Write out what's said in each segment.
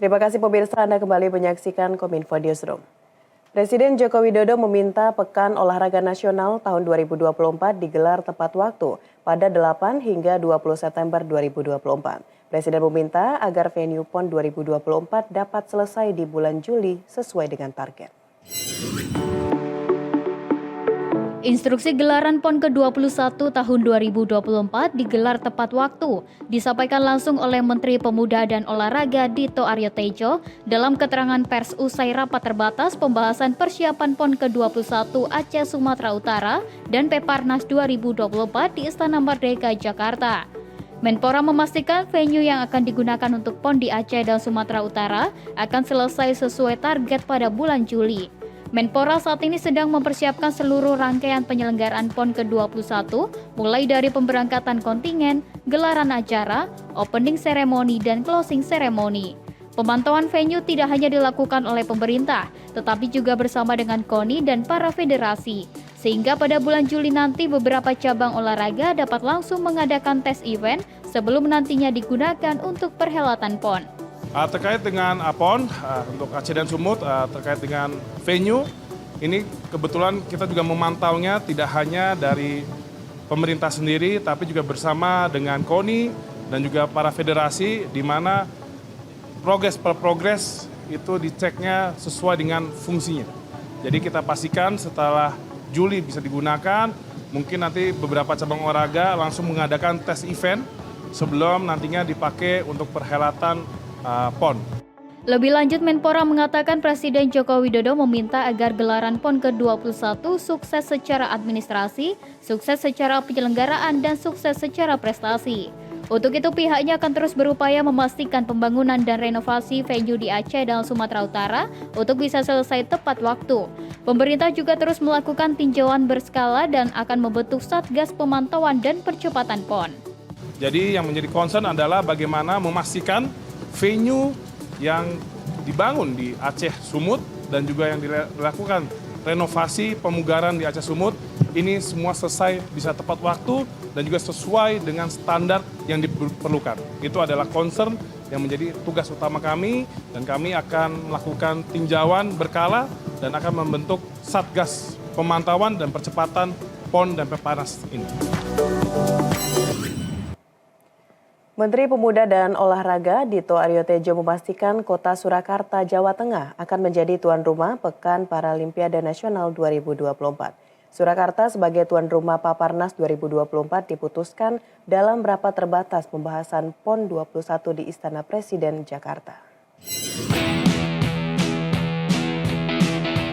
Terima kasih pemirsa, Anda kembali menyaksikan Kominfo Newsroom. Presiden Joko Widodo meminta Pekan Olahraga Nasional tahun 2024 digelar tepat waktu pada 8 hingga 20 September 2024. Presiden meminta agar venue PON 2024 dapat selesai di bulan Juli sesuai dengan target. Instruksi gelaran PON ke-21 tahun 2024 digelar tepat waktu, disampaikan langsung oleh Menteri Pemuda dan Olahraga Dito Aryo Tejo dalam keterangan pers usai rapat terbatas pembahasan persiapan PON ke-21 Aceh Sumatera Utara dan Peparnas 2024 di Istana Merdeka, Jakarta. Menpora memastikan venue yang akan digunakan untuk PON di Aceh dan Sumatera Utara akan selesai sesuai target pada bulan Juli. Menpora saat ini sedang mempersiapkan seluruh rangkaian penyelenggaraan PON ke-21, mulai dari pemberangkatan kontingen, gelaran acara, opening ceremony, dan closing ceremony. Pemantauan venue tidak hanya dilakukan oleh pemerintah, tetapi juga bersama dengan KONI dan para federasi. Sehingga pada bulan Juli nanti beberapa cabang olahraga dapat langsung mengadakan tes event sebelum nantinya digunakan untuk perhelatan PON. Terkait dengan PON untuk Aceh dan Sumut, terkait dengan venue, ini kebetulan kita juga memantaunya tidak hanya dari pemerintah sendiri, tapi juga bersama dengan KONI dan juga para federasi, di mana progres per progres itu diceknya sesuai dengan fungsinya. Jadi kita pastikan setelah Juli bisa digunakan, mungkin nanti beberapa cabang olahraga langsung mengadakan tes event sebelum nantinya dipakai untuk perhelatan PON. Lebih lanjut, Menpora mengatakan Presiden Joko Widodo meminta agar gelaran PON ke-21 sukses secara administrasi, sukses secara penyelenggaraan, dan sukses secara prestasi. Untuk itu pihaknya akan terus berupaya memastikan pembangunan dan renovasi venue di Aceh dan Sumatera Utara untuk bisa selesai tepat waktu. Pemerintah juga terus melakukan tinjauan berskala dan akan membentuk Satgas Pemantauan dan Percepatan PON. Jadi yang menjadi concern adalah bagaimana memastikan venue yang dibangun di Aceh Sumut dan juga yang dilakukan renovasi pemugaran di Aceh Sumut ini semua selesai bisa tepat waktu dan juga sesuai dengan standar yang diperlukan. Itu adalah concern yang menjadi tugas utama kami dan kami akan melakukan tinjauan berkala dan akan membentuk Satgas Pemantauan dan Percepatan PON dan Peparnas ini. Menteri Pemuda dan Olahraga Dito Aryo Tejo memastikan Kota Surakarta, Jawa Tengah akan menjadi tuan rumah Pekan Paralimpiade Nasional 2024. Surakarta sebagai tuan rumah Paparnas 2024 diputuskan dalam rapat terbatas pembahasan PON 21 di Istana Presiden, Jakarta.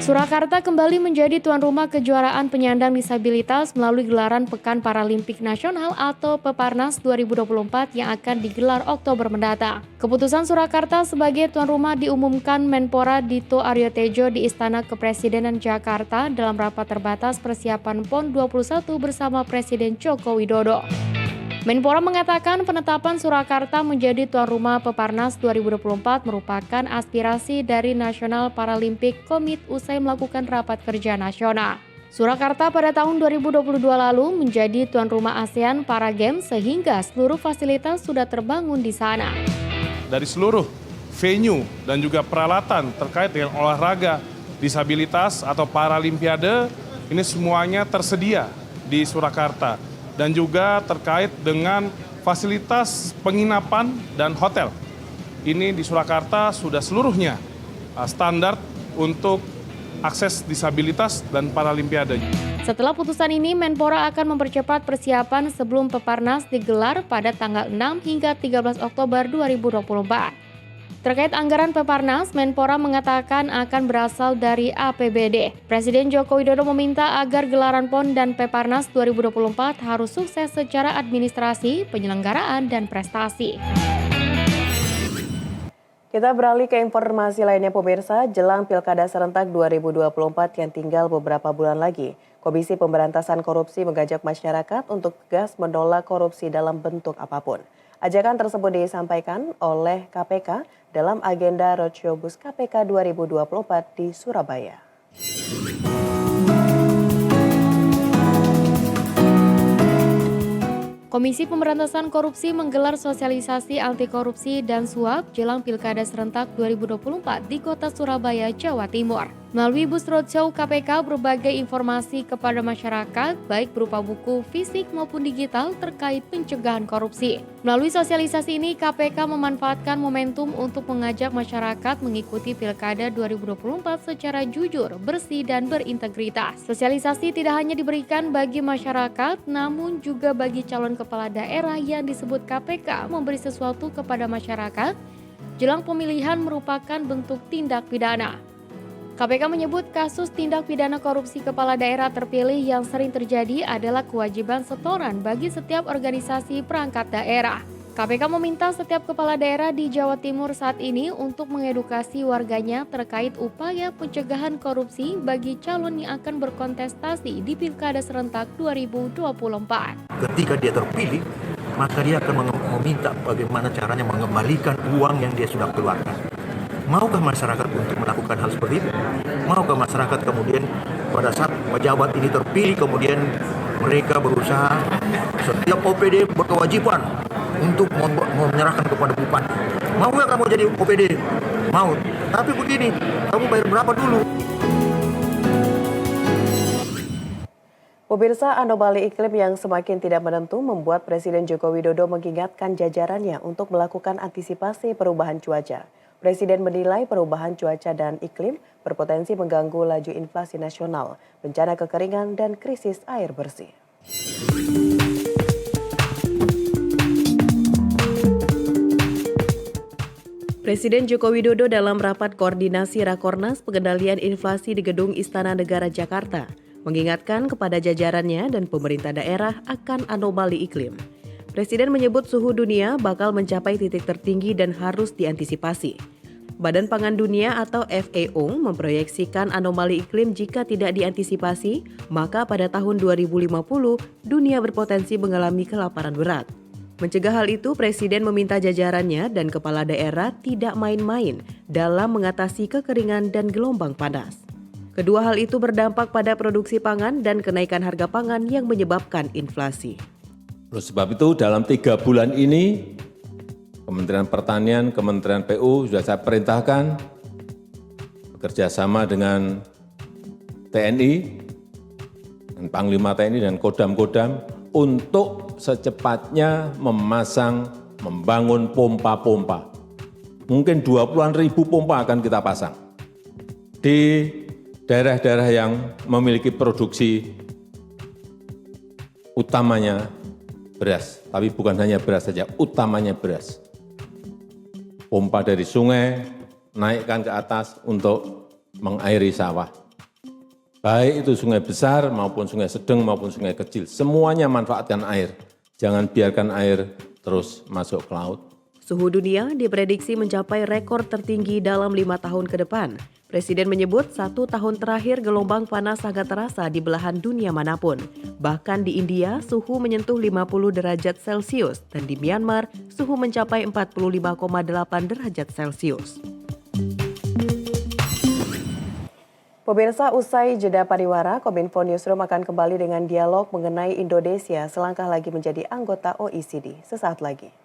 Surakarta kembali menjadi tuan rumah kejuaraan penyandang disabilitas melalui gelaran Pekan Paralimpik Nasional atau Peparnas 2024 yang akan digelar Oktober mendatang. Keputusan Surakarta sebagai tuan rumah diumumkan Menpora Dito Aryo Tejo di Istana Kepresidenan Jakarta dalam rapat terbatas persiapan PON 21 bersama Presiden Joko Widodo. Menpora mengatakan penetapan Surakarta menjadi tuan rumah Peparnas 2024 merupakan aspirasi dari National Paralympic Committee usai melakukan rapat kerja nasional. Surakarta pada tahun 2022 lalu menjadi tuan rumah ASEAN Para Games sehingga seluruh fasilitas sudah terbangun di sana. Dari seluruh venue dan juga peralatan terkait dengan olahraga disabilitas atau Paralimpiade ini semuanya tersedia di Surakarta. Dan juga terkait dengan fasilitas penginapan dan hotel. Ini di Surakarta sudah seluruhnya standar untuk akses disabilitas dan Paralimpiade. Setelah putusan ini, Menpora akan mempercepat persiapan sebelum Peparnas digelar pada tanggal 6 hingga 13 Oktober 2024. Terkait anggaran Peparnas, Menpora mengatakan akan berasal dari APBD. Presiden Joko Widodo meminta agar gelaran PON dan Peparnas 2024 harus sukses secara administrasi, penyelenggaraan, dan prestasi. Kita beralih ke informasi lainnya pemirsa, jelang Pilkada Serentak 2024 yang tinggal beberapa bulan lagi. Komisi Pemberantasan Korupsi mengajak masyarakat untuk tegas menolak korupsi dalam bentuk apapun. Ajakan tersebut disampaikan oleh KPK dalam agenda Roadshow Bus KPK 2024 di Surabaya. Komisi Pemberantasan Korupsi menggelar sosialisasi anti korupsi dan suap jelang Pilkada serentak 2024 di Kota Surabaya, Jawa Timur. Melalui bus roadshow KPK, berbagai informasi kepada masyarakat, baik berupa buku fisik maupun digital terkait pencegahan korupsi. Melalui sosialisasi ini, KPK memanfaatkan momentum untuk mengajak masyarakat mengikuti Pilkada 2024 secara jujur, bersih, dan berintegritas. Sosialisasi tidak hanya diberikan bagi masyarakat, namun juga bagi calon kepala daerah yang disebut KPK memberi sesuatu kepada masyarakat jelang pemilihan merupakan bentuk tindak pidana. KPK menyebut kasus tindak pidana korupsi kepala daerah terpilih yang sering terjadi adalah kewajiban setoran bagi setiap organisasi perangkat daerah. KPK meminta setiap kepala daerah di Jawa Timur saat ini untuk mengedukasi warganya terkait upaya pencegahan korupsi bagi calon yang akan berkontestasi di Pilkada serentak 2024. Ketika dia terpilih, maka dia akan meminta bagaimana caranya mengembalikan uang yang dia sudah keluarkan. Maukah masyarakat untuk melakukan hal seperti itu? Maukah masyarakat kemudian pada saat pejabat ini terpilih kemudian mereka berusaha setiap OPD berkewajiban untuk menyerahkan kepada bupati? Mau nggak kamu jadi OPD? Mau. Tapi begini, kamu bayar berapa dulu? Pemirsa, anomali iklim yang semakin tidak menentu membuat Presiden Joko Widodo mengingatkan jajarannya untuk melakukan antisipasi perubahan cuaca. Presiden menilai perubahan cuaca dan iklim berpotensi mengganggu laju inflasi nasional, bencana kekeringan, dan krisis air bersih. Presiden Joko Widodo dalam rapat koordinasi Rakornas Pengendalian Inflasi di Gedung Istana Negara Jakarta mengingatkan kepada jajarannya dan pemerintah daerah akan anomali iklim. Presiden menyebut suhu dunia bakal mencapai titik tertinggi dan harus diantisipasi. Badan Pangan Dunia atau FAO memproyeksikan anomali iklim jika tidak diantisipasi, maka pada tahun 2050 dunia berpotensi mengalami kelaparan berat. Mencegah hal itu, Presiden meminta jajarannya dan kepala daerah tidak main-main dalam mengatasi kekeringan dan gelombang panas. Kedua hal itu berdampak pada produksi pangan dan kenaikan harga pangan yang menyebabkan inflasi. Oleh sebab itu dalam 3 bulan ini Kementerian Pertanian, Kementerian PU sudah saya perintahkan bekerja sama dengan TNI, dan Panglima TNI dan Kodam-Kodam untuk secepatnya membangun pompa-pompa. Mungkin 20-an ribu pompa akan kita pasang di daerah-daerah yang memiliki produksi utamanya beras, tapi bukan hanya beras saja, utamanya beras. Pompa dari sungai, naikkan ke atas untuk mengairi sawah. Baik itu sungai besar maupun sungai sedang maupun sungai kecil, semuanya manfaatkan air. Jangan biarkan air terus masuk ke laut. Suhu dunia diprediksi mencapai rekor tertinggi dalam 5 tahun ke depan. Presiden menyebut 1 tahun terakhir gelombang panas sangat terasa di belahan dunia manapun. Bahkan di India, suhu menyentuh 50 derajat Celcius dan di Myanmar, suhu mencapai 45,8 derajat Celcius. Pemirsa, usai jeda pariwara, Kominfo Newsroom akan kembali dengan dialog mengenai Indonesia selangkah lagi menjadi anggota OECD. Sesaat lagi.